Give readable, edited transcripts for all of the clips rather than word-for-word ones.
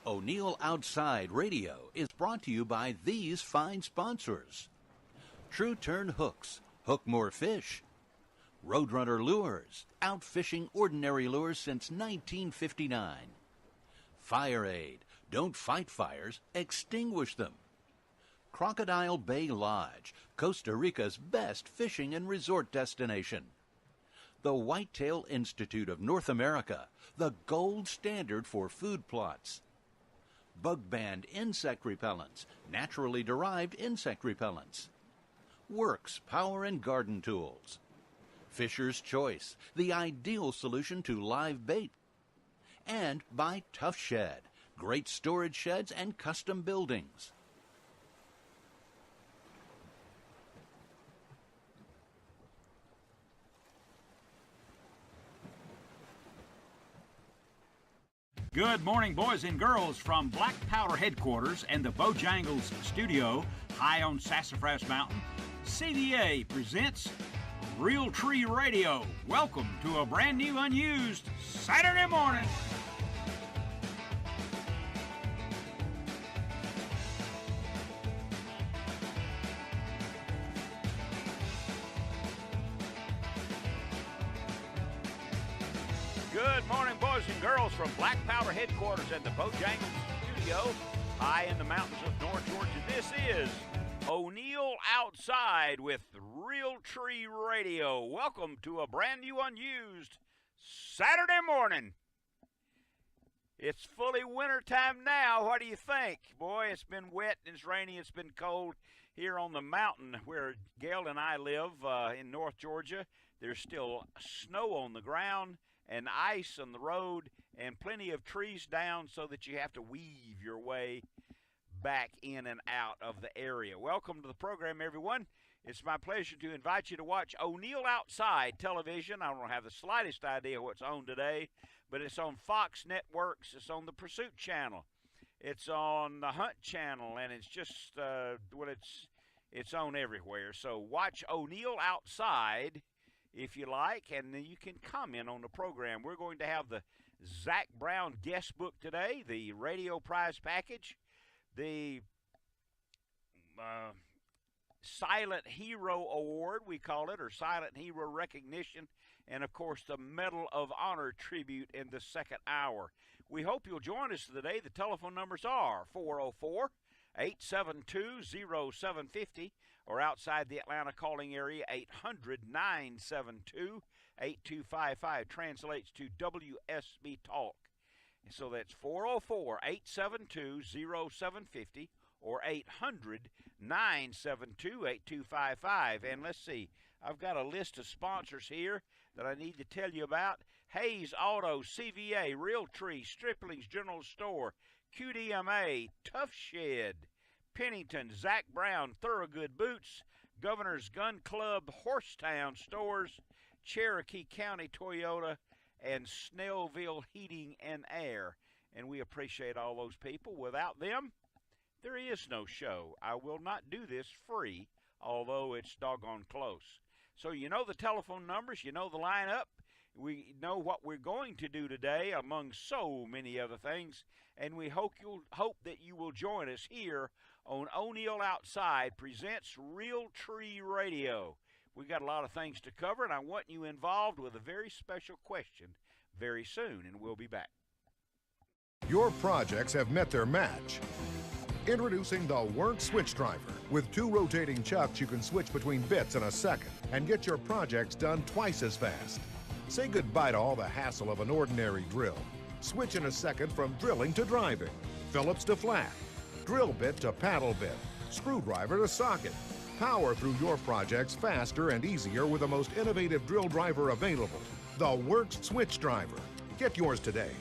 O'Neill Outside Radio is brought to you by these fine sponsors. True Turn Hooks, hook more fish. Roadrunner Lures, out fishing ordinary lures since 1959. Fire Aid, don't fight fires, extinguish them. Crocodile Bay Lodge, Costa Rica's best fishing and resort destination. The Whitetail Institute of North America, the gold standard for food plots. Bug Band Insect Repellents, naturally derived insect repellents. Works Power and Garden Tools. Fisher's Choice, the ideal solution to live bait. And by Tough Shed, great storage sheds and custom buildings. Good morning, boys and girls, from Black Powder Headquarters and the Bojangles Studio, high on Sassafras Mountain. CDA presents Realtree Radio. Welcome to a brand new, unused Saturday morning. Good morning, boys and girls, from Black Powder Headquarters and the Bojangles Studio, high in the mountains of North Georgia. This is O'Neill Outside with Realtree Radio. Welcome to a brand new, unused Saturday morning. It's fully wintertime now. What do you think? Boy, it's been wet and it's rainy. It's been cold here on the mountain where Gail and I live in North Georgia. There's still snow on the ground and ice on the road and plenty of trees down so that you have to weave your way back in and out of the area. Welcome to the program, everyone. It's my pleasure to invite you to watch O'Neill Outside television. I don't have the slightest idea what's on today, but it's on Fox Networks. It's on the Pursuit Channel. It's on the Hunt Channel, and it's just, it's on everywhere. So watch O'Neill Outside if you like, and you can comment on the program. We're going to have the Zach Brown guest book today, the radio prize package, the Silent Hero Award, we call it, or Silent Hero Recognition, and, of course, the Medal of Honor tribute in the second hour. We hope you'll join us today. The telephone numbers are 404-872-0750, or outside the Atlanta calling area, 800-972-8255. Translates to WSB Talk. So that's 404-872-0750 or 800-972-8255. And let's see, I've got a list of sponsors here that I need to tell you about. Hayes Auto, CVA, Realtree, Stripling's General Store, QDMA, Tough Shed, Pennington, Zach Brown, Thorogood Boots, Governor's Gun Club, Horsetown Stores, Cherokee County Toyota, and Snellville Heating and Air. And we appreciate all those people. Without them, there is no show. I will not do this free, although it's doggone close. So you know the telephone numbers, you know the lineup. We know what we're going to do today, among so many other things, and we hope that you will join us here on O'Neill Outside presents Realtree Radio. We got a lot of things to cover, and I want you involved with a very special question very soon, and we'll be back. Your projects have met their match. Introducing the Work Switch Driver. With 2 rotating chucks, you can switch between bits in a second and get your projects done twice as fast. Say goodbye to all the hassle of an ordinary drill. Switch in a second from drilling to driving, Phillips to flat, drill bit to paddle bit, screwdriver to socket. Power through your projects faster and easier with the most innovative drill driver available, the Works Switch Driver. Get yours today.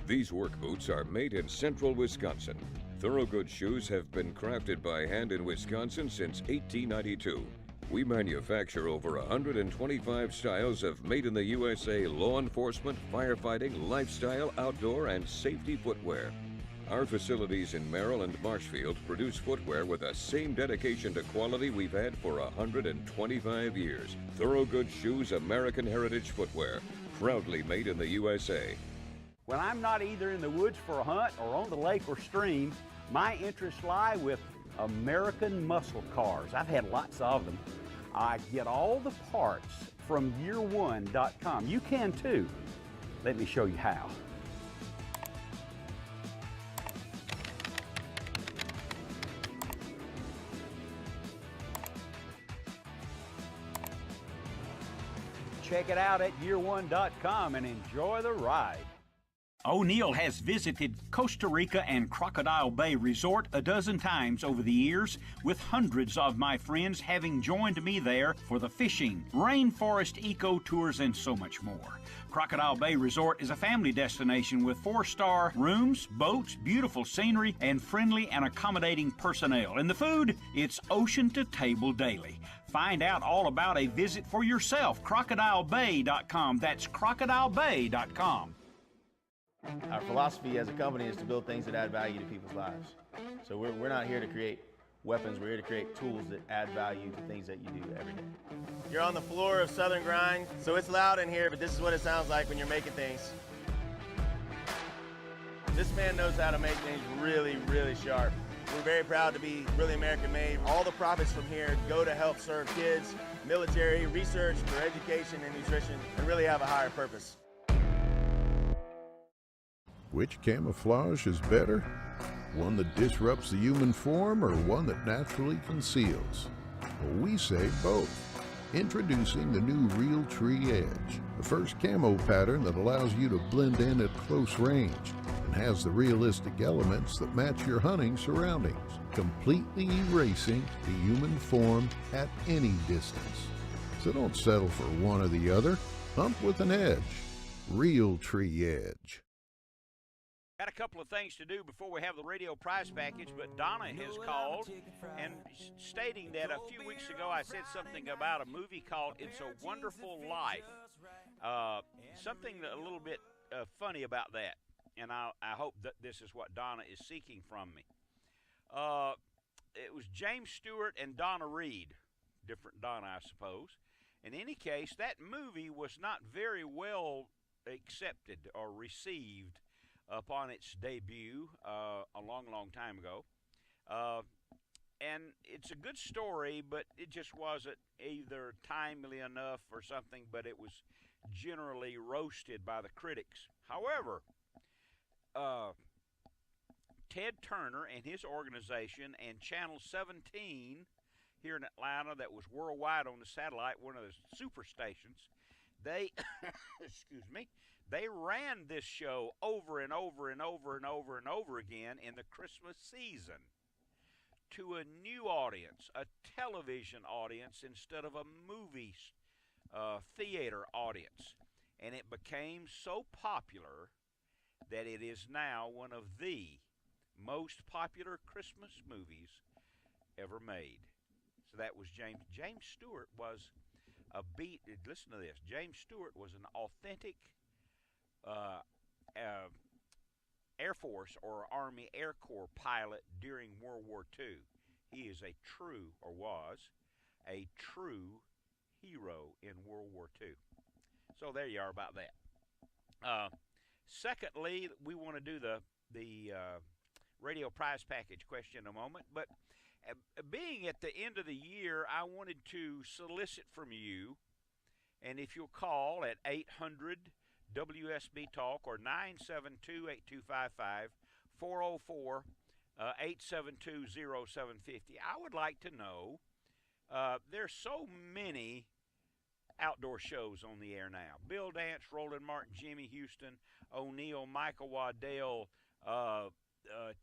These work boots are made in central Wisconsin. Thorogood shoes have been crafted by hand in Wisconsin since 1892. We manufacture over 125 styles of made in the USA law enforcement, firefighting, lifestyle, outdoor, and safety footwear. Our facilities in Merrill and Marshfield produce footwear with the same dedication to quality we've had for 125 years. Thorogood Shoes American Heritage Footwear, proudly made in the USA. When I'm not either in the woods for a hunt or on the lake or stream, my interests lie with American muscle cars. I've had lots of them. I get all the parts from year1.com. You can too. Let me show you how. Check it out at year1.com and enjoy the ride. O'Neill has visited Costa Rica and Crocodile Bay Resort a dozen times over the years, with hundreds of my friends having joined me there for the fishing, rainforest eco tours, and so much more. Crocodile Bay Resort is a family destination with 4-star rooms, boats, beautiful scenery, and friendly and accommodating personnel. And the food? It's ocean to table daily. Find out all about a visit for yourself. CrocodileBay.com. That's CrocodileBay.com. Our philosophy as a company is to build things that add value to people's lives. So we're not here to create weapons, we're here to create tools that add value to things that you do every day. You're on the floor of Southern Grind, so it's loud in here, but this is what it sounds like when you're making things. This man knows how to make things really, really sharp. We're very proud to be really American-made. All the profits from here go to help serve kids, military, research for education and nutrition, and really have a higher purpose. Which camouflage is better? One that disrupts the human form or one that naturally conceals? Well, we say both. Introducing the new Realtree Edge, the first camo pattern that allows you to blend in at close range and has the realistic elements that match your hunting surroundings, completely erasing the human form at any distance. So don't settle for one or the other. Hunt with an edge. Realtree Edge. Got a couple of things to do before we have the radio prize package, but Donna has called and stating that a few weeks ago I said something about a movie called It's a Wonderful Life. Something a little bit funny about that, and I hope that this is what Donna is seeking from me. It was James Stewart and Donna Reed, different Donna, I suppose. In any case, that movie was not very well accepted or received upon its debut a long, long time ago. And it's a good story, but it just wasn't either timely enough or something, but it was generally roasted by the critics. However, Ted Turner and his organization and Channel 17 here in Atlanta, that was worldwide on the satellite, one of the super stations, they, excuse me, they ran this show over and over and over and over and over again in the Christmas season to a new audience, a television audience instead of a movie theater audience. And it became so popular that it is now one of the most popular Christmas movies ever made. So that was James. James Stewart was listen to this. James Stewart was an authentic Air Force or Army Air Corps pilot during World War II. He is a true, or was, a true hero in World War II. So there you are about that. Secondly, we want to do the radio prize package question in a moment, but being at the end of the year, I wanted to solicit from you, and if you'll call at 800 WSB Talk or 972-8255, 404 872-0750. I would like to know, there's so many outdoor shows on the air now. Bill Dance, Roland Martin, Jimmy Houston, O'Neill, Michael Waddell,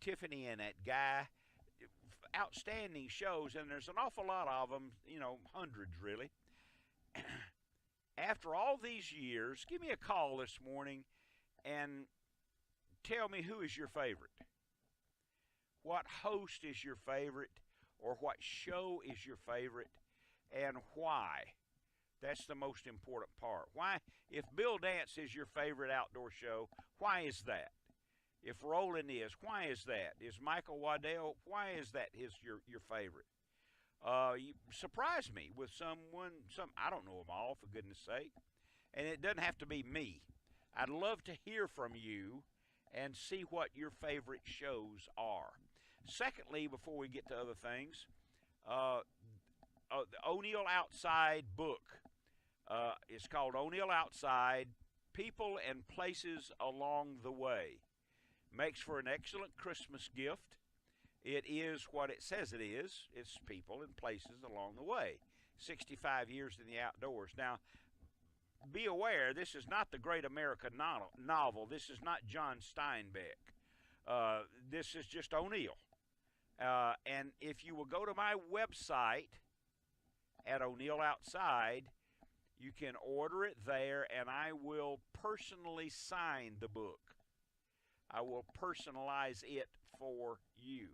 Tiffany and that guy. Outstanding shows, and there's an awful lot of them, hundreds really. After all these years, give me a call this morning and tell me who is your favorite. What host is your favorite, or what show is your favorite, and why? That's the most important part. Why? If Bill Dance is your favorite outdoor show, why is that? If Roland is, why is that? Is Michael Waddell, why is that your favorite? You surprise me with I don't know them all, for goodness sake. And it doesn't have to be me. I'd love to hear from you and see what your favorite shows are. Secondly, before we get to other things, the O'Neill Outside book is called O'Neill Outside, People and Places Along the Way. Makes for an excellent Christmas gift. It is what it says it is. It's people and places along the way. 65 years in the outdoors. Now, be aware, this is not the Great American novel. This is not John Steinbeck. This is just O'Neill. And if you will go to my website at O'Neill Outside, you can order it there, and I will personally sign the book. I will personalize it for you.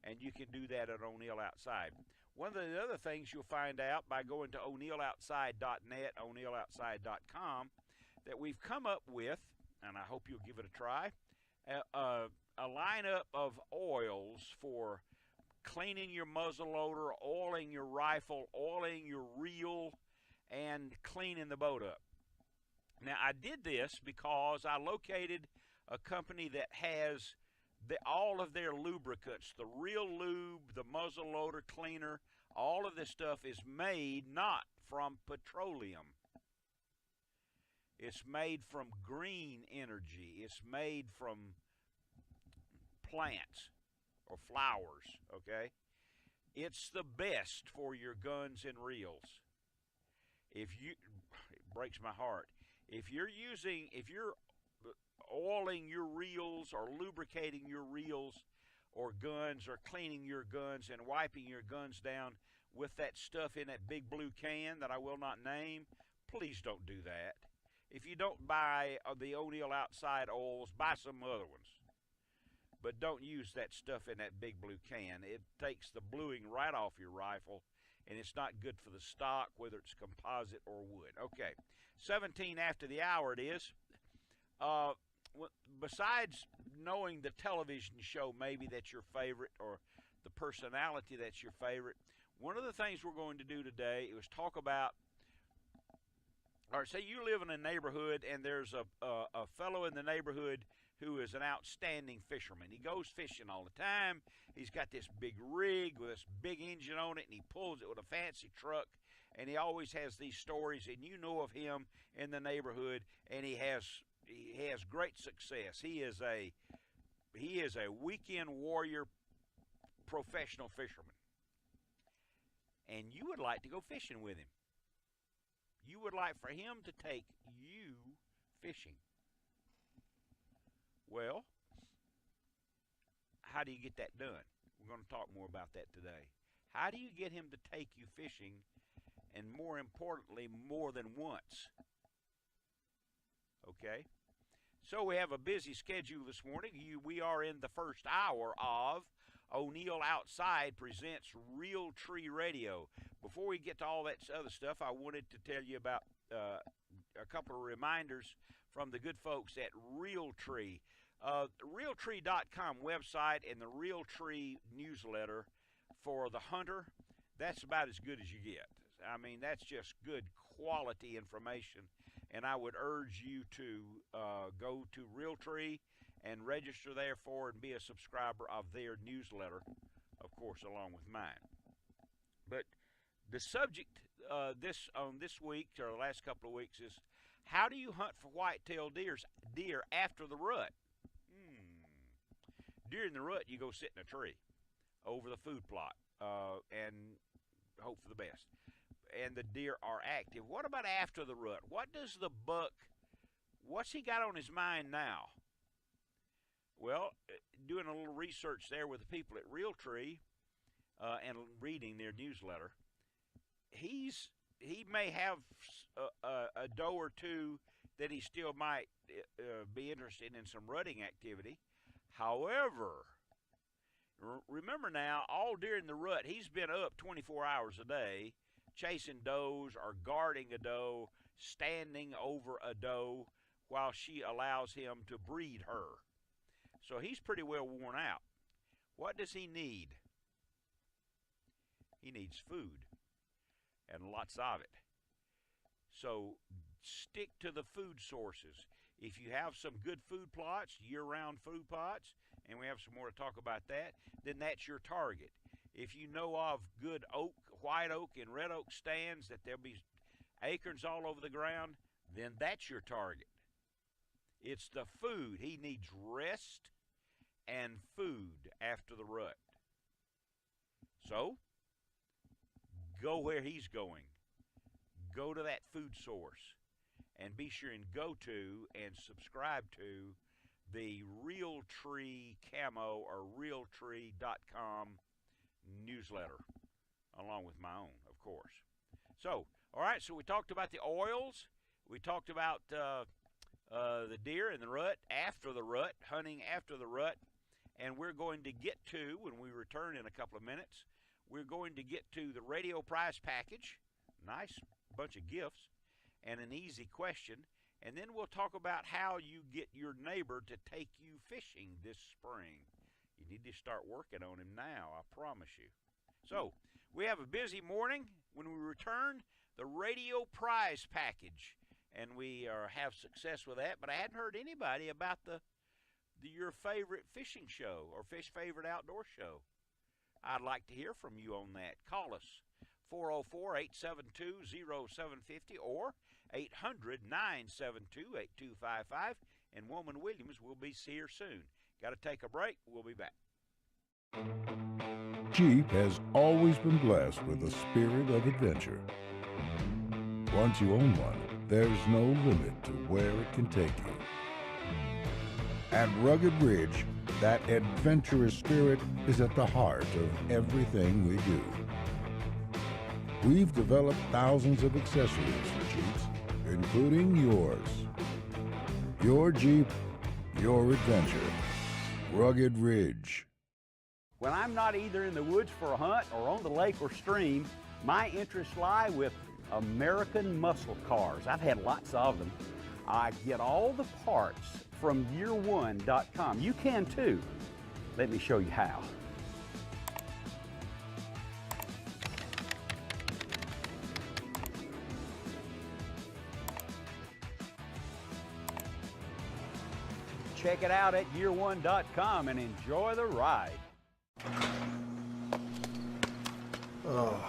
And you can do that at O'Neill Outside. One of the other things you'll find out by going to o'neilloutside.net, o'neilloutside.com, that we've come up with, and I hope you'll give it a try, a lineup of oils for cleaning your muzzleloader, oiling your rifle, oiling your reel, and cleaning the boat up. Now, I did this because I located a company that has all of their lubricants, the Real Lube, the muzzleloader cleaner, all of this stuff is made not from petroleum. It's made from green energy. It's made from plants or flowers, okay? It's the best for your guns and reels. It breaks my heart. If you're oiling your reels or lubricating your reels or guns or cleaning your guns and wiping your guns down with that stuff in that big blue can that I will not name, please don't do that. If you don't buy the O'Neill Outside oils, buy some other ones. But don't use that stuff in that big blue can. It takes the bluing right off your rifle, and it's not good for the stock, whether it's composite or wood. Okay, 17 after the hour it is. Besides knowing the television show maybe that's your favorite or the personality that's your favorite, one of the things we're going to do today is talk about, or say you live in a neighborhood and there's a fellow in the neighborhood who is an outstanding fisherman. He goes fishing all the time. He's got this big rig with this big engine on it, and he pulls it with a fancy truck, and he always has these stories, and you know of him in the neighborhood, and he has great success. He is a weekend warrior professional fisherman. And you would like to go fishing with him. You would like for him to take you fishing. Well, how do you get that done? We're going to talk more about that today. How do you get him to take you fishing, and more importantly, more than once? Okay? So we have a busy schedule this morning. We are in the first hour of O'Neill Outside presents Realtree Radio. Before we get to all that other stuff, I wanted to tell you about a couple of reminders from the good folks at Realtree. Realtree.com website and the Realtree newsletter for the hunter, that's about as good as you get. I mean, that's just good quality information, and I would urge you to go to Realtree and register there for and be a subscriber of their newsletter, of course, along with mine. But the subject this week, or the last couple of weeks, is how do you hunt for white-tailed deer after the rut? During the rut, you go sit in a tree over the food plot and hope for the best. And the deer are active. What about after the rut? What does the buck, what's he got on his mind now? Well, doing a little research there with the people at Realtree and reading their newsletter, he may have a doe or two that he still might be interested in some rutting activity. However, remember now, all during the rut, he's been up 24 hours a day, chasing does or guarding a doe, standing over a doe while she allows him to breed her. So he's pretty well worn out. What does he need? He needs food, and lots of it. So stick to the food sources. If you have some good food plots, year-round food plots, and we have some more to talk about that, then that's your target. If you know of good oak, white oak and red oak stands that there'll be acorns all over the ground, then that's your target. It's the food. He needs rest and food after the rut. So, go where he's going. Go to that food source. And be sure and go to and subscribe to the Realtree Camo or Realtree.com newsletter, along with my own, of course. So, all right, so we talked about the oils. We talked about the deer in the rut, after the rut, hunting after the rut. And we're going to get to, when we return in a couple of minutes, we're going to get to the radio prize package. Nice bunch of gifts. And an easy question, and then we'll talk about how you get your neighbor to take you fishing this spring. You need to start working on him now, I promise you. So, we have a busy morning. When we return, the radio prize package, and we have success with that, but I hadn't heard anybody about your favorite fishing show or favorite outdoor show. I'd like to hear from you on that. Call us. 404-872-0750 or 800-972-8255. And Woman Williams will be here soon. Got to take a break. We'll be back. Jeep has always been blessed with a spirit of adventure. Once you own one, there's no limit to where it can take you. At Rugged Ridge, that adventurous spirit is at the heart of everything we do. We've developed thousands of accessories for Jeeps, including yours. Your Jeep, your adventure. Rugged Ridge. When I'm not either in the woods for a hunt or on the lake or stream, my interests lie with American muscle cars. I've had lots of them. I get all the parts from year1.com. You can too. Let me show you how. Check it out at year1.com and enjoy the ride. Wow.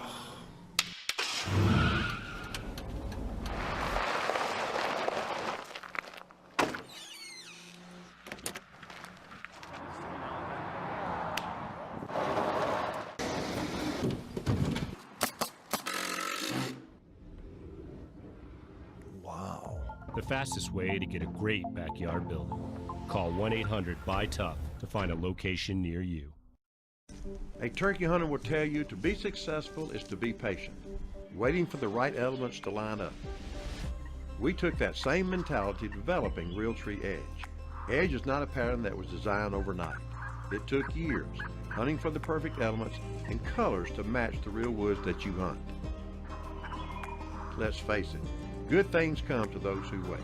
The fastest way to get a great backyard building. Call 1-800-BUY-TOUGH to find a location near you. A turkey hunter will tell you to be successful is to be patient, waiting for the right elements to line up. We took that same mentality developing Realtree Edge. Edge is not a pattern that was designed overnight. It took years, hunting for the perfect elements and colors to match the real woods that you hunt. Let's face it, good things come to those who wait.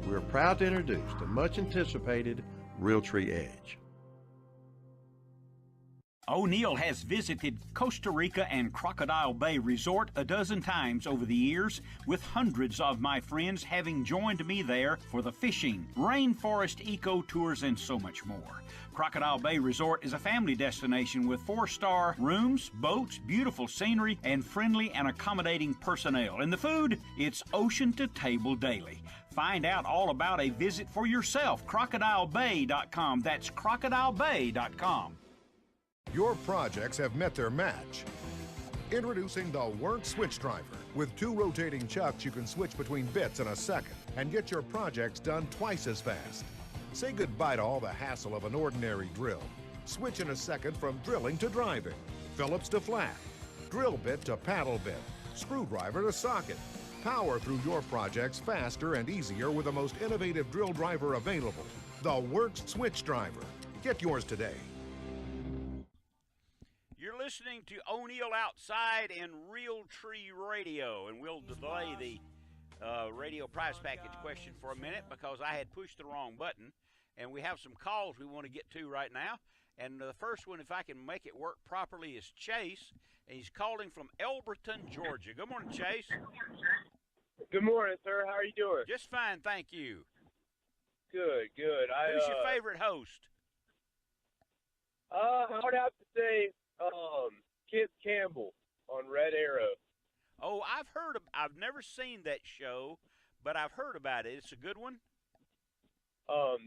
We're proud to introduce the much anticipated Realtree Edge. O'Neill has visited Costa Rica and Crocodile Bay Resort a dozen times over the years, with hundreds of my friends having joined me there for the fishing, rainforest eco tours, and so much more. Crocodile Bay Resort is a family destination with 4-star rooms, boats, beautiful scenery, and friendly and accommodating personnel. And the food? It's ocean to table daily. Find out all about a visit for yourself. CrocodileBay.com. That's CrocodileBay.com. Your projects have met their match. Introducing the Werk Switch Driver. With 2 rotating chucks, you can switch between bits in a second and get your projects done twice as fast. Say goodbye to all the hassle of an ordinary drill. Switch in a second from drilling to driving, Phillips to flat, drill bit to paddle bit, screwdriver to socket. Power through your projects faster and easier with the most innovative drill driver available, the Werk Switch Driver. Get yours today. You're listening to O'Neill Outside and Realtree Radio, and we'll delay the radio prize package question for a minute because I had pushed the wrong button, and we have some calls we want to get to right now. And the first one, if I can make it work properly, is Chase, and he's calling from Elberton, Georgia. Good morning, Chase. Good morning, sir. How are you doing? Just fine, thank you. Good. Who's your favorite host? I would have to say Kip Campbell on Red Arrow. Oh, I've never seen that show, but I've heard about it. It's a good one.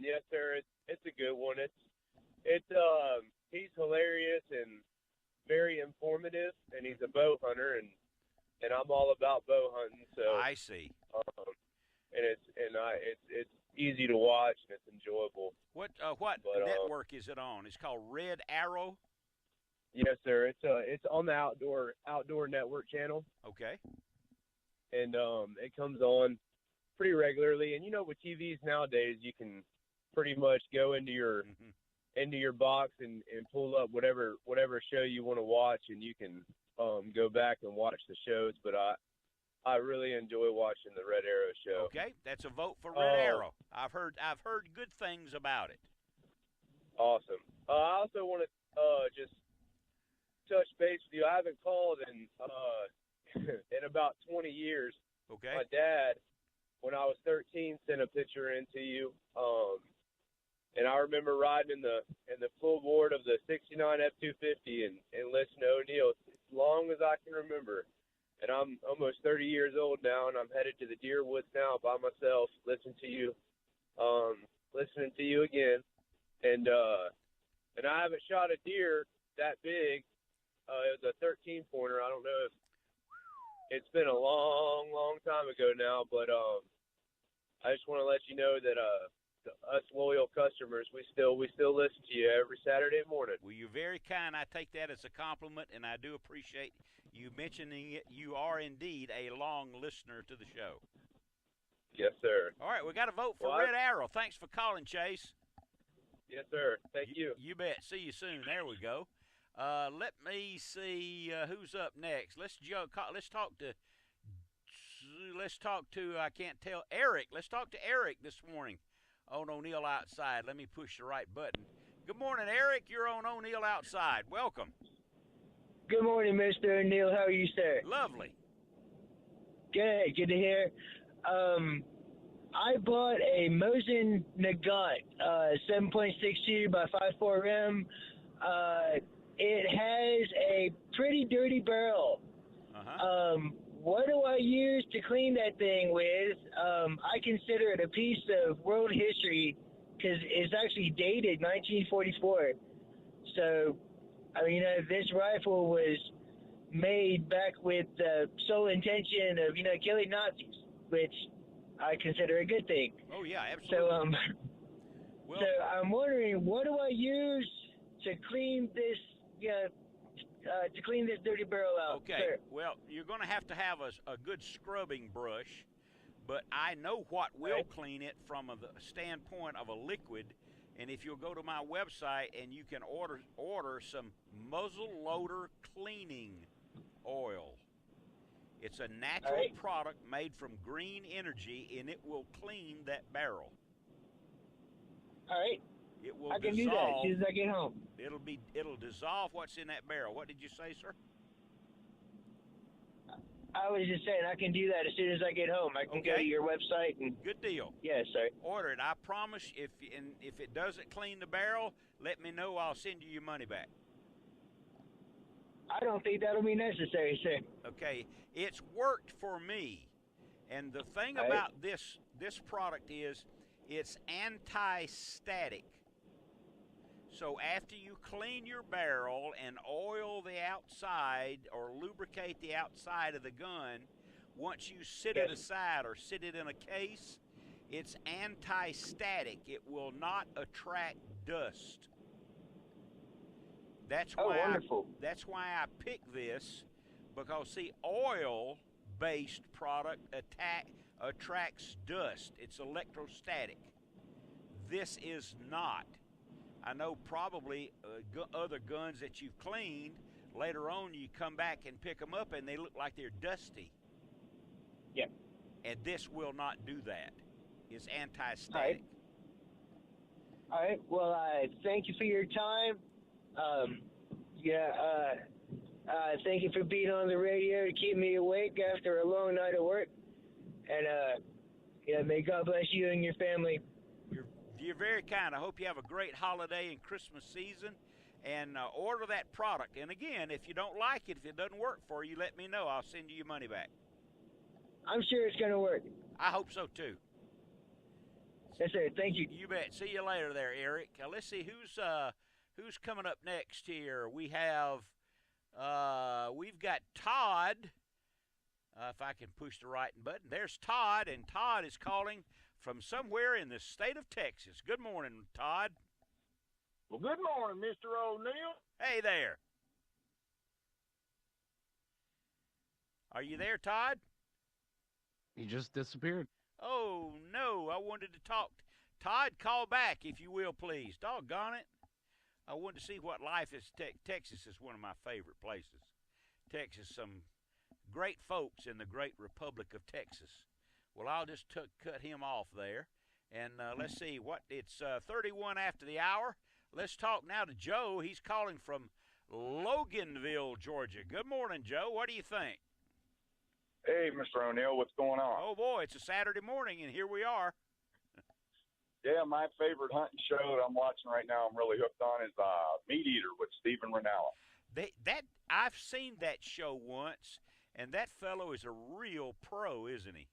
Yes, sir. It's a good one. He's hilarious and very informative, and he's a bow hunter, and I'm all about bow hunting. So I see. And it's easy to watch and it's enjoyable. What network is it on? It's called Red Arrow. Yes, sir. It's on the Outdoor Network channel. Okay. And it comes on pretty regularly. And with TVs nowadays, you can pretty much go into your box and pull up whatever show you want to watch, and you can go back and watch the shows. But I really enjoy watching the Red Arrow show. Okay, that's a vote for Red Arrow. I've heard good things about it. Awesome. I also want to just touch base with you. I haven't called in about 20 years. Okay. My dad, when I was 13, sent a picture in to you. And I remember riding in the full board of the '69 F-250 and listening to O'Neill as long as I can remember. And I'm almost 30 years old now, and I'm headed to the deer woods now by myself, listening to you again. And I haven't shot a deer that big. It was a 13 pointer. I don't know if it's been a long, long time ago now, but I just want to let you know that us loyal customers, we still listen to you every Saturday morning. Well, you're very kind. I take that as a compliment, and I do appreciate you mentioning it. You are indeed a long listener to the show. Yes, sir. All right, we got a vote for Red Arrow. Thanks for calling, Chase. Yes, sir. Thank you. You bet. See you soon. There we go. Let me see who's up next. Let's talk to I can't tell, Eric. Let's talk to Eric this morning on O'Neill Outside. Let me push the right button. Good morning, Eric. You're on O'Neill Outside. Welcome. Good morning, Mr. O'Neill. How are you, sir? Lovely. Good to hear. I bought a Mosin Nagant 7.62 by 5.4 rim. It has a pretty dirty barrel. What do I use to clean that thing with? I consider it a piece of world history because it's actually dated 1944. So, this rifle was made back with the sole intention of, killing Nazis, which I consider a good thing. Oh, yeah, absolutely. So, I'm wondering, what do I use to clean this, dirty barrel out? Okay, sir? Well, you're going to have a good scrubbing brush, but I know what will clean it from the standpoint of a liquid. And if you'll go to my website and you can order some muzzle loader cleaning oil. It's a natural product made from green energy, and it will clean that barrel. All right. It will I can dissolve, do that as soon as I get home. It'll dissolve what's in that barrel. What did you say, sir? I was just saying I can do that as soon as I get home. I can go to your website and. Good deal. Yes, sir. Order it. I promise. If it doesn't clean the barrel, let me know. I'll send you your money back. I don't think that'll be necessary, sir. Okay, it's worked for me, and the thing about this product is it's anti-static. So after you clean your barrel and oil the outside or lubricate the outside of the gun, once you sit it aside or sit it in a case, it's anti-static. It will not attract dust. That's why wonderful. That's why I picked this, because see, oil-based product attracts dust. It's electrostatic. This is not. I know probably other guns that you've cleaned, later on you come back and pick them up and they look like they're dusty. Yeah. And this will not do that. It's anti-static. All right. Well, thank you for your time. Thank you for being on the radio to keep me awake after a long night of work. And, may God bless you and your family. You're very kind. I hope you have a great holiday and Christmas season, and order that product. And again, if you don't like it, if it doesn't work for you, let me know. I'll send you your money back. I'm sure it's going to work. I hope so, too. Yes, sir. Thank you. You bet. See you later there, Eric. Let's see who's coming up next here. We have we've got Todd. If I can push the right button. There's Todd, and Todd is calling from somewhere in the state of Texas. Good morning, Todd. Well, good morning, Mr. O'Neill. Hey there. Are you there, Todd? He just disappeared. Oh, no, I wanted to talk. Todd, call back, if you will, please. Doggone it. I wanted to see what life is. Texas is one of my favorite places. Texas, some great folks in the great Republic of Texas. Well, I'll just cut him off there. And let's see, it's 31 after the hour. Let's talk now to Joe. He's calling from Loganville, Georgia. Good morning, Joe. What do you think? Hey, Mr. O'Neill, what's going on? Oh, boy, it's a Saturday morning, and here we are. Yeah, my favorite hunting show that I'm watching right now, I'm really hooked on, is Meat Eater with Steven Rinella. I've seen that show once, and that fellow is a real pro, isn't he?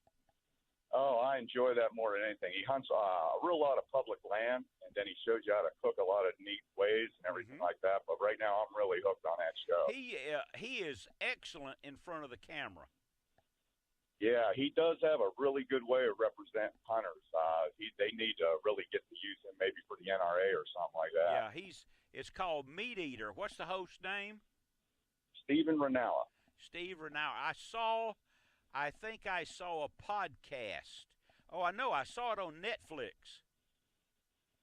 Oh, I enjoy that more than anything. He hunts a real lot of public land, and then he shows you how to cook a lot of neat ways and everything like that. But right now, I'm really hooked on that show. He is excellent in front of the camera. Yeah, he does have a really good way of representing hunters. They need to really get to use him maybe for the NRA or something like that. Yeah, it's called Meat Eater. What's the host's name? Steven Rinella. Steve Rinella. I think I saw a podcast. Oh, I know. I saw it on Netflix.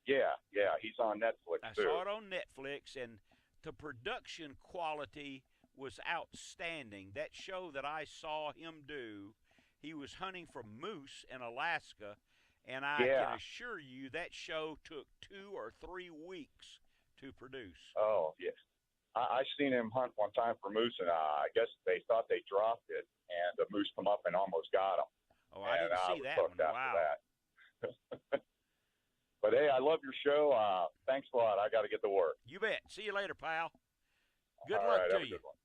Yeah, he's on Netflix, too. I saw it on Netflix, and the production quality was outstanding. That show that I saw him do, he was hunting for moose in Alaska, and I can assure you that show took 2 or 3 weeks to produce. Oh, yes. I seen him hunt one time for moose, and I guess they thought they dropped it, and the moose come up and almost got him. Oh, I didn't see that one. Wow. That. But, hey, I love your show. Thanks a lot. I got to get to work. You bet. See you later, pal. Good All luck right, to have a you. good one.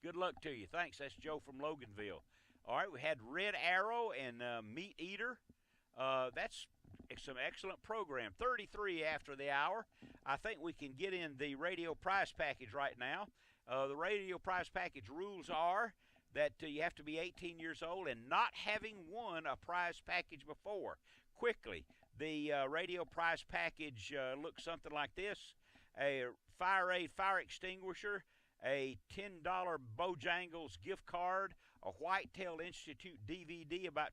Good luck to you. Thanks. That's Joe from Loganville. All right, we had Red Arrow and Meat Eater. That's some excellent program. 33 after the hour. I think we can get in the radio prize package right now. The radio prize package rules are that you have to be 18 years old and not having won a prize package before. Quickly, the radio prize package looks something like this. A FireAid fire extinguisher, a $10 Bojangles gift card, a Whitetail Institute DVD about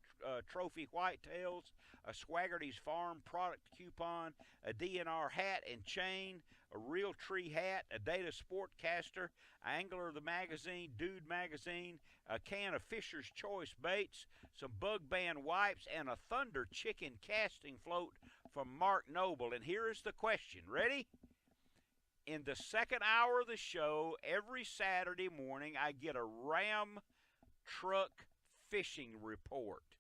trophy whitetails, a Swaggerty's Farm product coupon, a DNR hat and chain, a Real Tree hat, a Data Sportcaster, Angler of the Magazine, Dude Magazine, a can of Fisher's Choice baits, some Bug Band wipes, and a Thunder Chicken casting float from Mark Noble. And here is the question. Ready? In the second hour of the show, every Saturday morning, I get a Ram truck fishing report.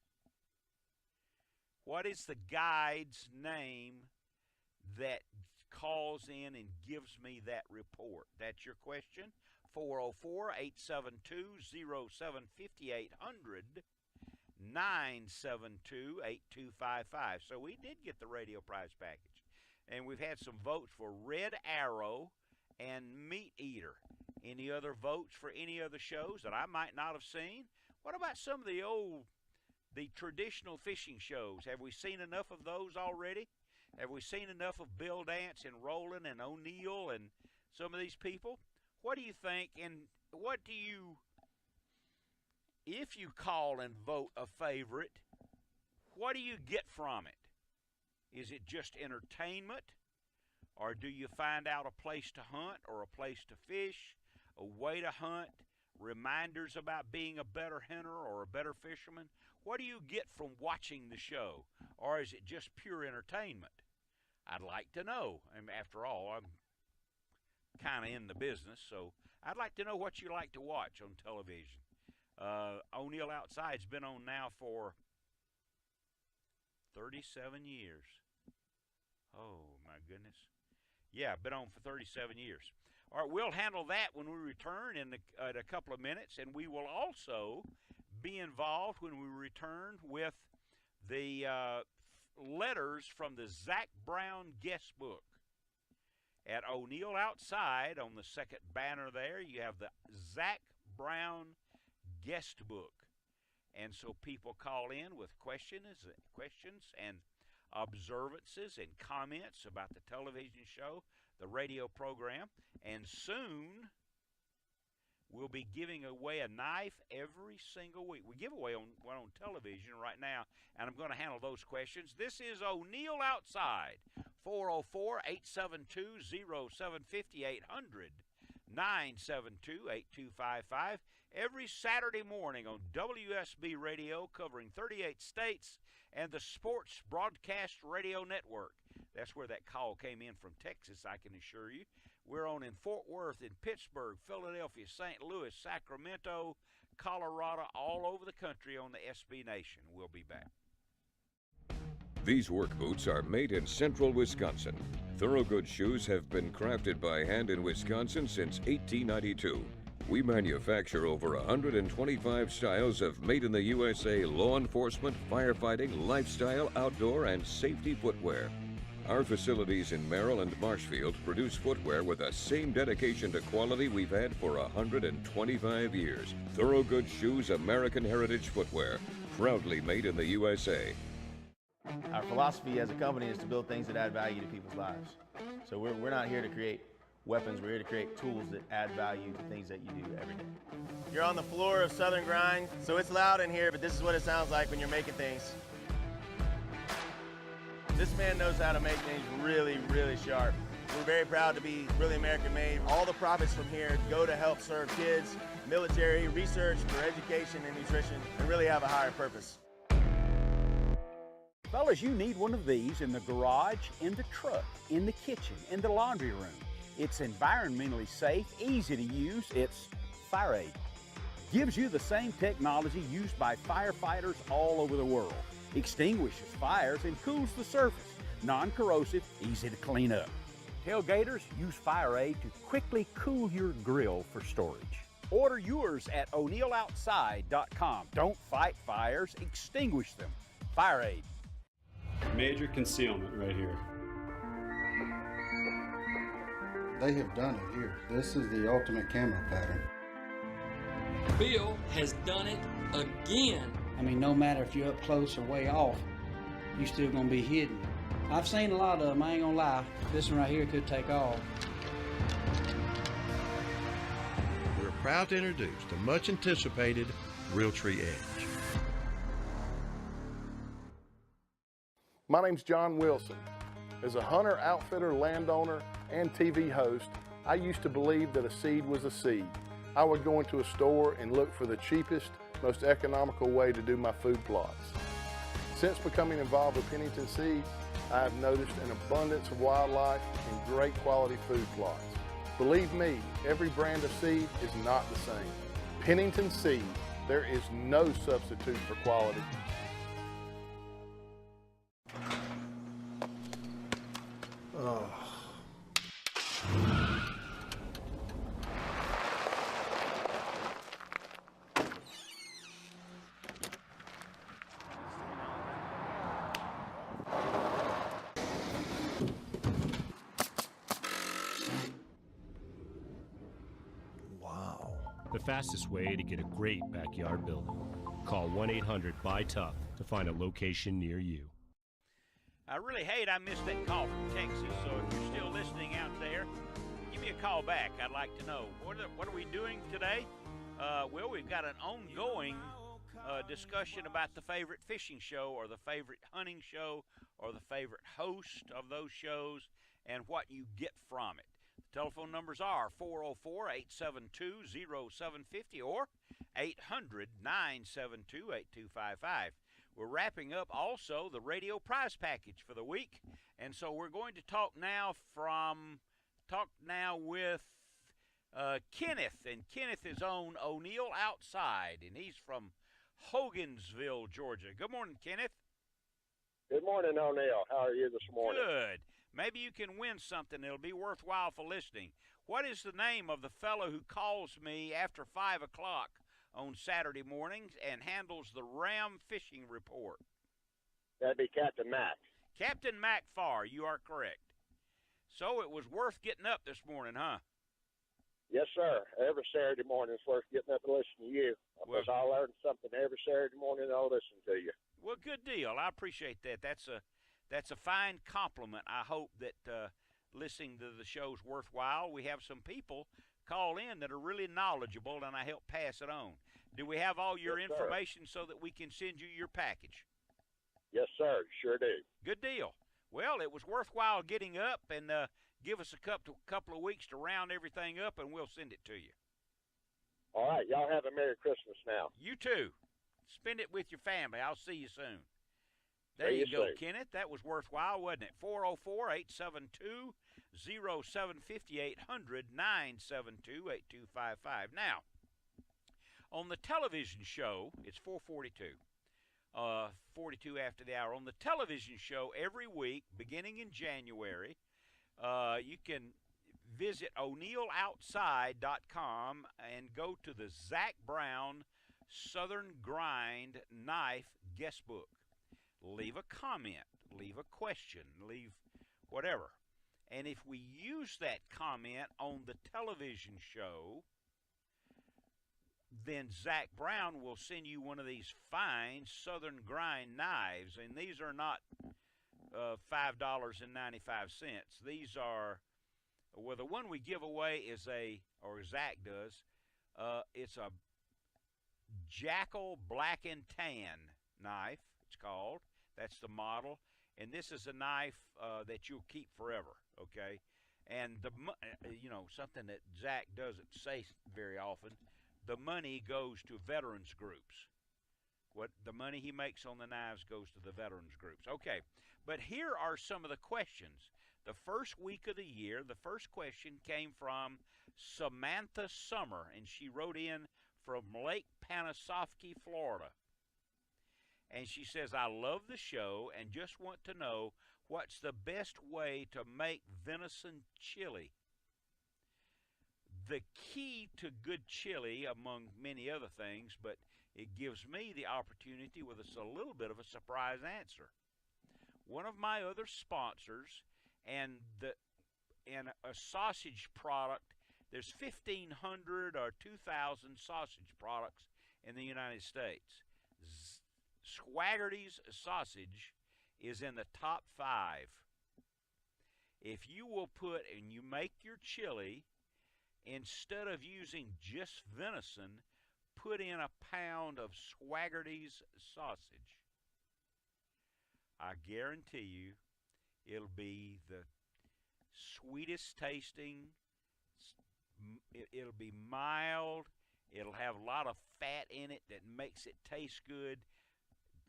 What is the guide's name that calls in and gives me that report? That's your question. 404-872-0750-800, 972-8255. So we did get the radio prize package. And we've had some votes for Red Arrow and Meat Eater. Any other votes for any other shows that I might not have seen? What about some of the traditional fishing shows? Have we seen enough of those already? Have we seen enough of Bill Dance and Roland and O'Neill and some of these people? What do you think, and what do you, if you call and vote a favorite, what do you get from it? Is it just entertainment, or do you find out a place to hunt or a place to fish, a way to hunt, reminders about being a better hunter or a better fisherman? What do you get from watching the show, or is it just pure entertainment? I'd like to know. And after all, I'm kind of in the business, so I'd like to know what you like to watch on television. O'Neill Outside's been on now for 37 years. Oh, my goodness. Yeah, been on for 37 years. All right, we'll handle that when we return in a couple of minutes, and we will also be involved when we return with the letters from the Zach Brown guest book. At O'Neill Outside, on the second banner there, you have the Zach Brown guest book. And so people call in with questions and observances and comments about the television show, the radio program, and soon we'll be giving away a knife every single week. We give away one on television right now, and I'm going to handle those questions. This is O'Neill Outside, 404-872-0750, 800-972-8255. Every Saturday morning on WSB Radio, covering 38 states and the Sports Broadcast Radio Network. That's where that call came in from Texas, I can assure you. We're on in Fort Worth, in Pittsburgh, Philadelphia, St. Louis, Sacramento, Colorado, all over the country on the SB Nation. We'll be back. These work boots are made in central Wisconsin. Thorogood shoes have been crafted by hand in Wisconsin since 1892. We manufacture over 125 styles of made-in-the-USA law enforcement, firefighting, lifestyle, outdoor, and safety footwear. Our facilities in Merrill and Marshfield produce footwear with the same dedication to quality we've had for 125 years. Thorogood Shoes, American Heritage Footwear, proudly made in the USA. Our philosophy as a company is to build things that add value to people's lives. So we're not here to create weapons, we're here to create tools that add value to things that you do every day. You're on the floor of Southern Grind, so it's loud in here, but this is what it sounds like when you're making things. This man knows how to make things really, really sharp. We're very proud to be really American made. All the profits from here go to help serve kids, military, research for education and nutrition, and really have a higher purpose. Fellas, you need one of these in the garage, in the truck, in the kitchen, in the laundry room. It's environmentally safe, easy to use. It's FireAid. Gives you the same technology used by firefighters all over the world. Extinguishes fires and cools the surface. Non-corrosive, easy to clean up. Tailgaters, use FireAid to quickly cool your grill for storage. Order yours at o'neilloutside.com. Don't fight fires, extinguish them. FireAid. Major concealment right here. They have done it here. This is the ultimate camo pattern. Bill has done it again. I mean, no matter if you're up close or way off, you're still gonna be hidden. I've seen a lot of them, I ain't gonna lie. This one right here could take off. We're proud to introduce the much anticipated Realtree Edge. My name's John Wilson. As a hunter, outfitter, landowner, and TV host, I used to believe that a seed was a seed. I would go into a store and look for the cheapest, most economical way to do my food plots. Since becoming involved with Pennington Seed, I have noticed an abundance of wildlife and great quality food plots. Believe me, every brand of seed is not the same. Pennington Seed, there is no substitute for quality. Oh. The fastest way to get a great backyard building. Call 1-800-BUY-TOUGH to find a location near you. I really hate I missed that call from Texas, so if you're still listening out there, give me a call back. I'd like to know. What are we doing today? Well, we've got an ongoing discussion about the favorite fishing show or the favorite hunting show or the favorite host of those shows and what you get from it. The telephone numbers are 404-872-0750 or 800-972-8255. We're wrapping up also the radio prize package for the week, and so we're going to talk now with Kenneth, and Kenneth is on O'Neill Outside, and he's from Hogansville, Georgia. Good morning, Kenneth. Good morning, O'Neill. How are you this morning? Good. Maybe you can win something. It'll be worthwhile for listening. What is the name of the fellow who calls me after 5 o'clock on Saturday mornings and handles the Ram Fishing Report? That'd be Captain Mac. Captain Mac Farr, you are correct. So it was worth getting up this morning, huh? Yes, sir. Every Saturday morning it's worth getting up and listening to you. Because I learn something every Saturday morning and I'll listen to you. Well, good deal. I appreciate that. That's a fine compliment. I hope that listening to the show's worthwhile. We have some people call in that are really knowledgeable, and I help pass it on. Do we have all your information so that we can send you your package? Yes, sir. Sure do. Good deal. Well, it was worthwhile getting up, and give us a couple of weeks to round everything up, and we'll send it to you. All right. Y'all have a Merry Christmas now. You too. Spend it with your family. I'll see you soon. There you go, Kenneth. That was worthwhile, wasn't it? 404-872-0750, 800-972-8255. Now, on the television show, it's 4:42. 42 after the hour. On the television show every week, beginning in January, you can visit O'NeillOutside.com and go to the Zach Brown Southern Grind Knife Guest Book. Leave a comment, leave a question, leave whatever. And if we use that comment on the television show, then Zach Brown will send you one of these fine Southern Grind knives. And these are not $5.95. These are, well, the one we give away is or Zach does, it's a Jackal Black and Tan knife, it's called. That's the model. And this is a knife that you'll keep forever, okay? And, something that Zach doesn't say very often, the money goes to veterans groups. What the money he makes on the knives goes to the veterans groups. Okay, but here are some of the questions. The first week of the year, the first question came from Samantha Summer, and she wrote in from Lake Panasoffkee, Florida. And she says, I love the show and just want to know what's the best way to make venison chili. The key to good chili, among many other things, but it gives me the opportunity with a little bit of a surprise answer. One of my other sponsors and a sausage product, there's 1,500 or 2,000 sausage products in the United States. Swaggerty's sausage is in the top 5. If you will put, and you make your chili, instead of using just venison, put in a pound of Swaggerty's sausage. I guarantee you it'll be the sweetest tasting, it'll be mild, it'll have a lot of fat in it that makes it taste good.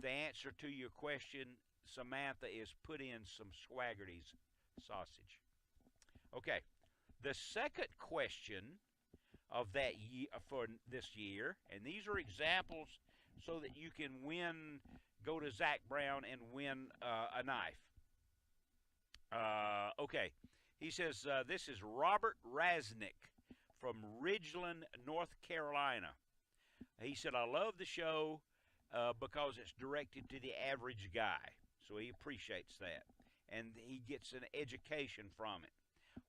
The answer to your question, Samantha, is put in some Swaggerty's sausage. Okay. The second question of that year, for this year, and these are examples so that you can go to Zach Brown and win a knife. Okay. He says, this is Robert Rasnick from Ridgeland, North Carolina. He said, I love the show because it's directed to the average guy. So he appreciates that. And he gets an education from it.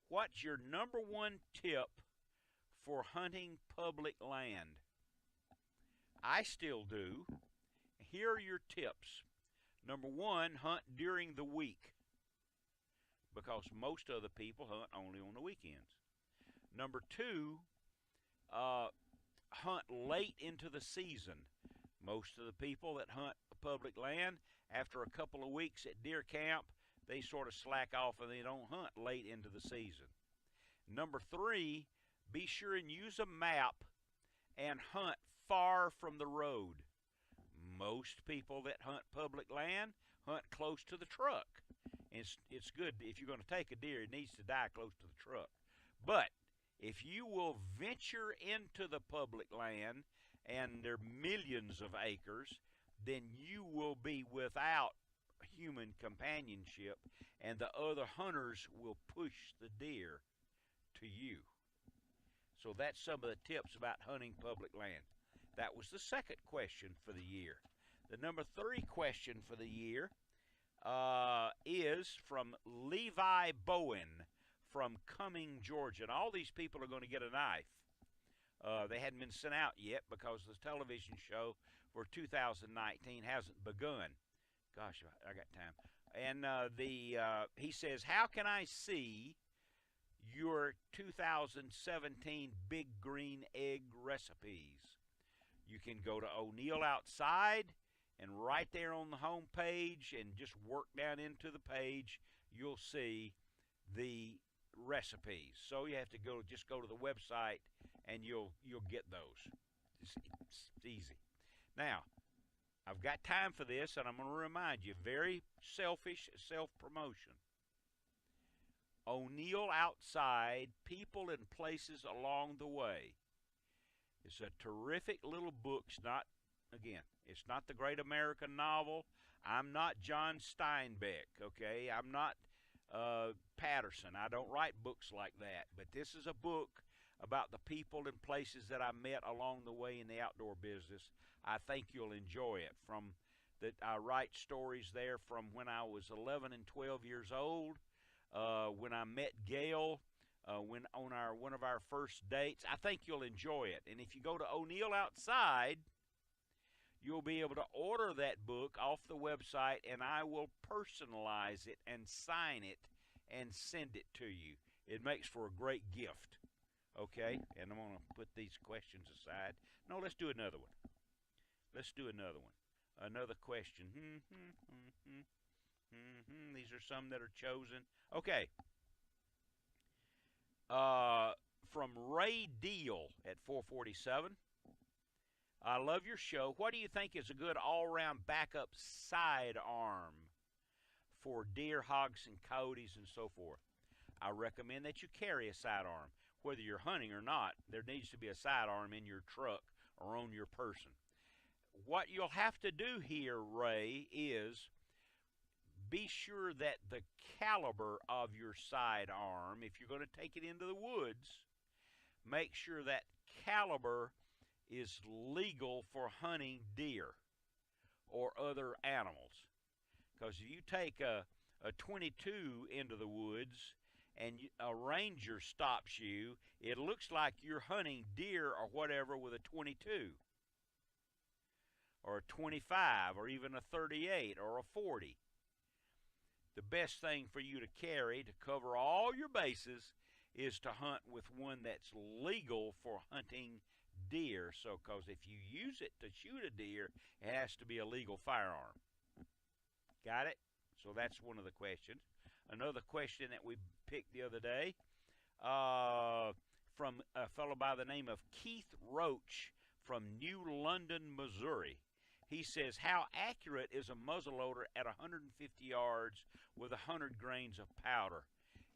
What's your number one tip for hunting public land? I still do. Here are your tips. Number one, hunt during the week, because most other people hunt only on the weekends. Number two, hunt late into the season. Most of the people that hunt public land, after a couple of weeks at deer camp, they sort of slack off and they don't hunt late into the season. Number three, be sure and use a map and hunt far from the road. Most people that hunt public land hunt close to the truck. It's good if you're going to take a deer, it needs to die close to the truck. But if you will venture into the public land, and there are millions of acres, then you will be without human companionship, and the other hunters will push the deer to you. So that's some of the tips about hunting public land. That was the second question for the year. The number 3 question for the year is from Levi Bowen from Cumming, Georgia. And all these people are going to get a knife. They hadn't been sent out yet because the television show for 2019 hasn't begun. Gosh, I got time. And he says, how can I see your 2017 Big Green Egg recipes? You can go to O'Neill Outside, and right there on the home page, and just work down into the page, you'll see the recipes. So you have to just go to the website, and you'll get those. It's easy. Now, I've got time for this, and I'm going to remind you, very selfish self-promotion. O'Neill Outside, People and Places Along the Way. It's a terrific little book. It's not the great American novel. I'm not John Steinbeck, okay? I'm not Patterson. I don't write books like that. But this is a book about the people and places that I met along the way in the outdoor business. I think you'll enjoy it. I write stories there from when I was 11 and 12 years old, when I met Gail, when on one of our first dates. I think you'll enjoy it. And if you go to O'Neill Outside, you'll be able to order that book off the website, and I will personalize it and sign it and send it to you. It makes for a great gift. Okay? And I'm going to put these questions aside. No, let's do another one. Let's do another one. Another question. These are some that are chosen. Okay. From Ray Deal at 447. I love your show. What do you think is a good all-around backup sidearm for deer, hogs, and coyotes and so forth? I recommend that you carry a sidearm. Whether you're hunting or not, there needs to be a sidearm in your truck or on your person. What you'll have to do here, Ray, is be sure that the caliber of your sidearm, if you're going to take it into the woods, make sure that caliber is legal for hunting deer or other animals. Because if you take a 22 into the woods and a ranger stops you, it looks like you're hunting deer or whatever with a 22 or a 25 or even a 38 or a 40. The best thing for you to carry to cover all your bases is to hunt with one that's legal for hunting deer. So, because if you use it to shoot a deer, it has to be a legal firearm. Got it? So that's one of the questions. Another question that we picked the other day from a fellow by the name of Keith Roach from New London, Missouri. He says, how accurate is a muzzleloader at 150 yards with 100 grains of powder?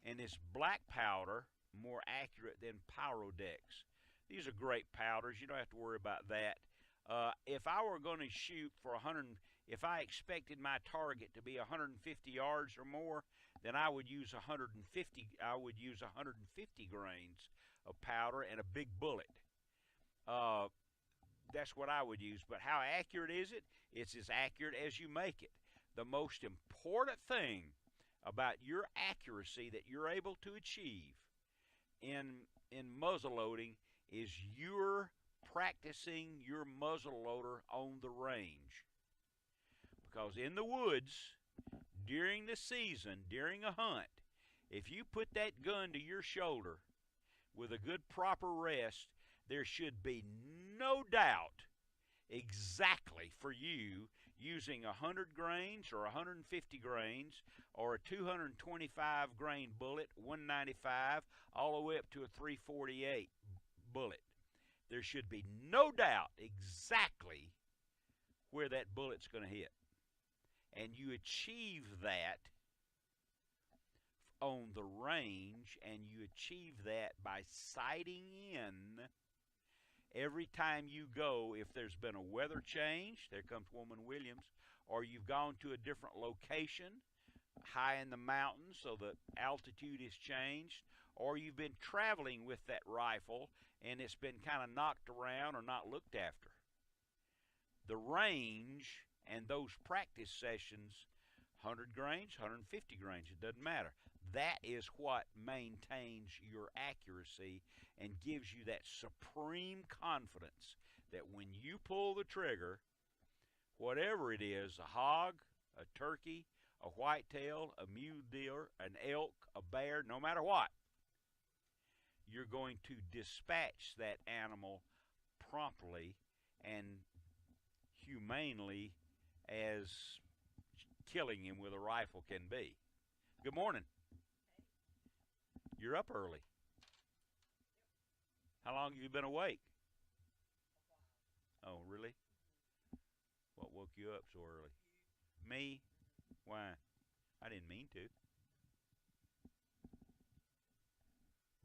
And is black powder more accurate than Pyrodex? These are great powders. You don't have to worry about that. If I were going to shoot for if I expected my target to be 150 yards or more, then I would use 150 grains of powder and a big bullet. That's what I would use. But how accurate is it? It's as accurate as you make it. The most important thing about your accuracy that you're able to achieve in muzzleloading is you're practicing your muzzleloader on the range. Because in the woods, during the season, during a hunt, if you put that gun to your shoulder with a good proper rest, there should be no doubt exactly for you using 100 grains or 150 grains or a 225 grain bullet, 195, all the way up to a 348 bullet. There should be no doubt exactly where that bullet's going to hit. And you achieve that on the range, and you achieve that by sighting in every time you go. If there's been a weather change, there comes Woman Williams, or you've gone to a different location high in the mountains so the altitude has changed, or you've been traveling with that rifle and it's been kind of knocked around or not looked after. The range and those practice sessions, 100 grains, 150 grains, it doesn't matter. That is what maintains your accuracy and gives you that supreme confidence that when you pull the trigger, whatever it is, a hog, a turkey, a whitetail, a mule deer, an elk, a bear, no matter what, you're going to dispatch that animal promptly and humanely as killing him with a rifle can be. Good morning. You're up early. How long have you been awake? Oh, really? What woke you up so early? Me? Why? I didn't mean to.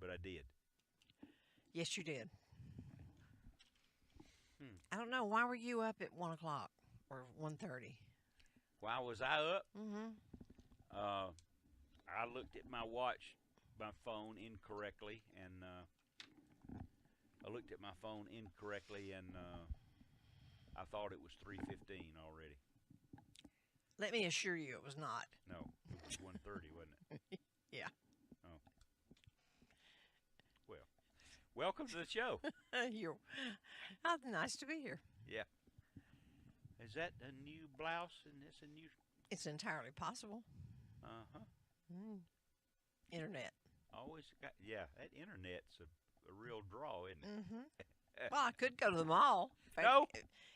But I did. Yes, you did. I don't know. Why were you up at 1 o'clock or 1:30? Why was I up? Mm-hmm. I looked at my watch, my phone incorrectly, and I thought it was 3:15 already. Let me assure you, it was not. No, it was 1:30, wasn't it? Yeah. Oh. Well, welcome to the show. Nice to be here. Yeah. Is that a new blouse and it's a new? It's entirely possible. Uh-huh. Internet. Always got, yeah, that internet's a real draw, isn't it? Mm-hmm. Well, I could go to the mall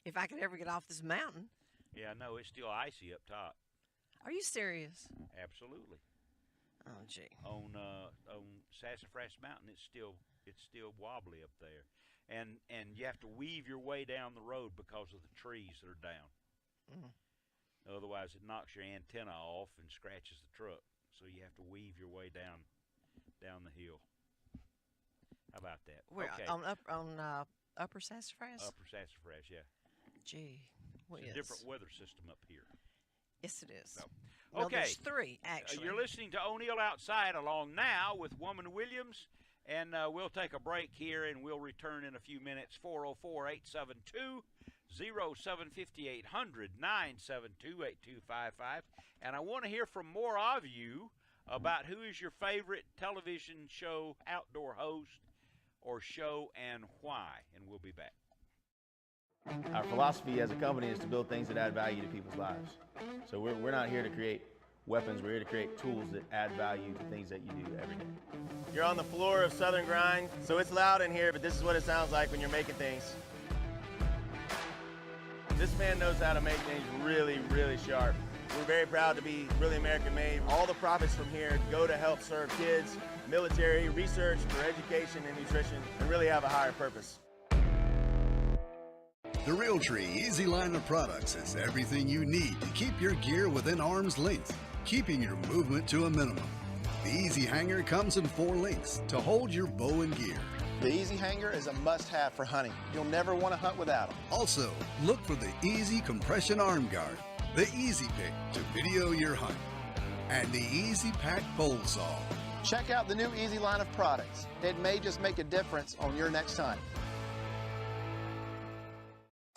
if I could ever get off this mountain. Yeah, no, it's still icy up top. Are you serious? Absolutely. Oh, gee. On Sassafras Mountain, it's still wobbly up there, and you have to weave your way down the road because of the trees that are down. Mm. Otherwise, it knocks your antenna off and scratches the truck. So you have to weave your way down the hill. How about that? Where, okay. on Upper Sassafras? Upper Sassafras, yeah. Gee, it's a different weather system up here. Yes, it is. So, well, okay. there's three, actually. You're listening to O'Neill Outside Along Now with Woman Williams, and we'll take a break here, and we'll return in a few minutes. 404-872-0750, 800-972-8255. And I want to hear from more of you about who is your favorite television show, outdoor host, or show, and why. And we'll be back. Our philosophy as a company is to build things that add value to people's lives. So we're not here to create weapons, we're here to create tools that add value to things that you do every day. You're on the floor of Southern Grind, so it's loud in here, but this is what it sounds like when you're making things. This man knows how to make things really, really sharp. We're very proud to be really American made. All the profits from here go to help serve kids, military, research for education and nutrition, and really have a higher purpose. The Realtree Easy line of products is everything you need to keep your gear within arm's length, keeping your movement to a minimum. The Easy Hanger comes in 4 lengths to hold your bow and gear. The Easy Hanger is a must-have for hunting. You'll never want to hunt without them. Also, look for the Easy Compression Arm Guard, the Easy Pick to video your hunt, and the Easy Pack Bowl Saw. Check out the new Easy line of products. It may just make a difference on your next hunt.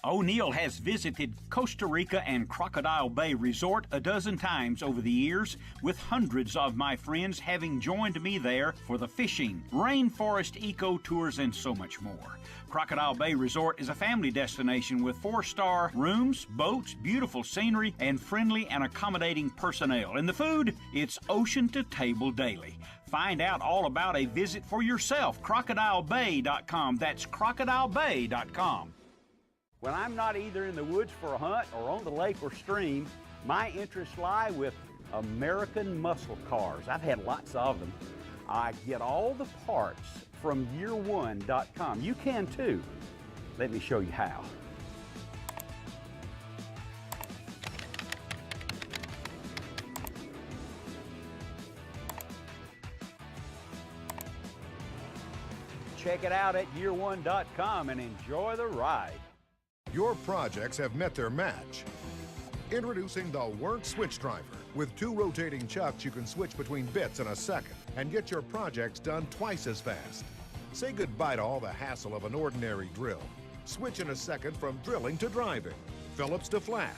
O'Neill has visited Costa Rica and Crocodile Bay Resort a dozen times over the years, with hundreds of my friends having joined me there for the fishing, rainforest eco tours, and so much more. Crocodile Bay Resort is a family destination with 4-star rooms, boats, beautiful scenery, and friendly and accommodating personnel. And the food, it's ocean to table daily. Find out all about a visit for yourself, crocodilebay.com. That's crocodilebay.com. When I'm not either in the woods for a hunt or on the lake or stream, my interests lie with American muscle cars. I've had lots of them. I get all the parts from year1.com. You can too. Let me show you how. Check it out at year1.com and enjoy the ride. Your projects have met their match. Introducing the Work Switch Driver. With 2 rotating chucks, you can switch between bits in a second and get your projects done twice as fast. Say goodbye to all the hassle of an ordinary drill. Switch in a second from drilling to driving, Phillips to flat,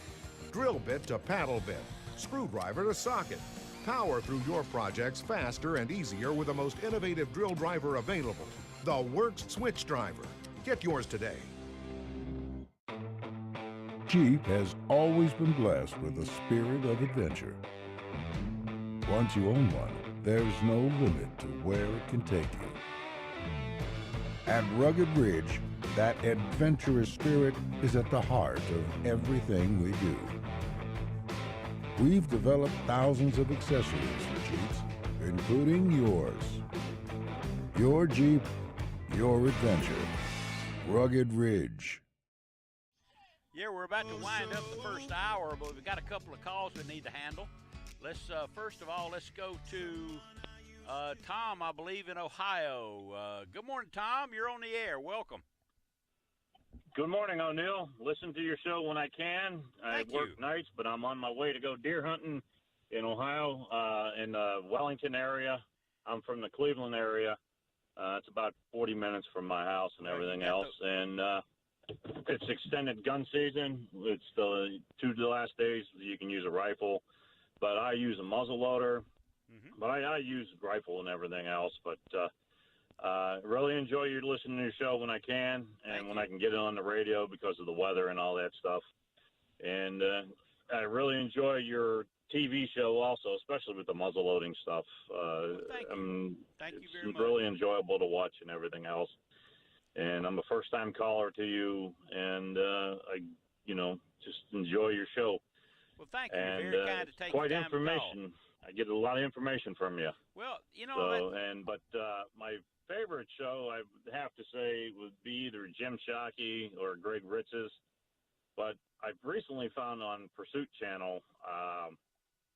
drill bit to paddle bit, screwdriver to socket. Power through your projects faster and easier with the most innovative drill driver available, the Works Switch Driver. Get yours today. Jeep has always been blessed with a spirit of adventure. Once you own one, there's no limit to where it can take you. At Rugged Ridge, that adventurous spirit is at the heart of everything we do. We've developed thousands of accessories for Jeeps, including yours. Your Jeep, your adventure. Rugged Ridge. Yeah, we're about to wind up the first hour, but we've got a couple of calls we need to handle. Let's first of all, let's go to Tom, I believe, in Ohio. Good morning, Tom. You're on the air. Welcome. Good morning, O'Neill. Listen to your show when I can. I work nights, but I'm on my way to go deer hunting in Ohio, in the Wellington area. I'm from the Cleveland area. It's about 40 minutes from my house and everything else. And it's extended gun season. It's the 2 last days you can use a rifle, but I use a muzzle loader. But I use rifle and everything else. But really enjoy your listening to your show when I can, and when I can get it on the radio because of the weather and all that stuff. And I really enjoy your TV show also, especially with the muzzle loading stuff. Thank you very much. It's really enjoyable to watch and everything else. And I'm a first-time caller to you, and I, just enjoy your show. Well, thank you. And Very kind to take quite the time information. to call. I get a lot of information from you. Well, But my favorite show, I would have to say, would be either Jim Shockey or Greg Ritz's. But I've recently found on Pursuit Channel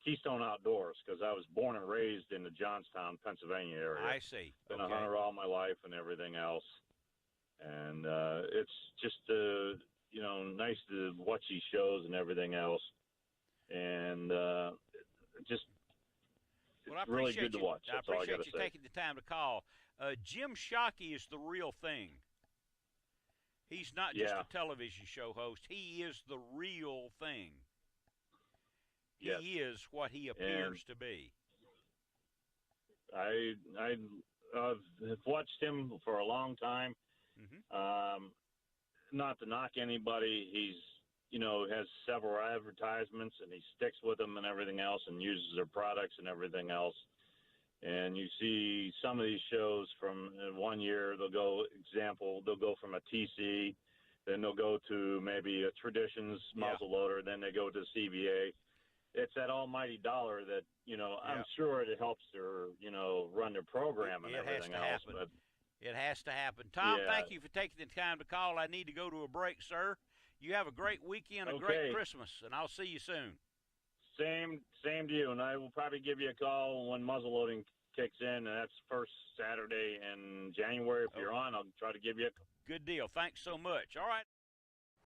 Keystone Outdoors, because I was born and raised in the Johnstown, Pennsylvania area. I see. Been a hunter all my life and everything else. And it's just, nice to watch these shows and everything else. And it's really good to watch. That's all I got to say. I appreciate you taking the time to call. Jim Shockey is the real thing. He's not just a television show host. He is the real thing. Yes. He is what he appears to be. I've watched him for a long time. Not to knock anybody, he's has several advertisements, and he sticks with them and everything else, and uses their products and everything else. And you see some of these shows from 1 year, they'll go from a TC, then they'll go to maybe a Traditions muzzle loader, then they go to CBA. It's that almighty dollar that, I'm sure it helps their, run their program and everything else. But it has to happen. Tom, thank you for taking the time to call. I need to go to a break, sir. You have a great weekend, a great Christmas, and I'll see you soon. Same to you, and I will probably give you a call when muzzle loading kicks in, and that's first Saturday in January. If you're on, I'll try to give you a call. Good deal. Thanks so much. All right.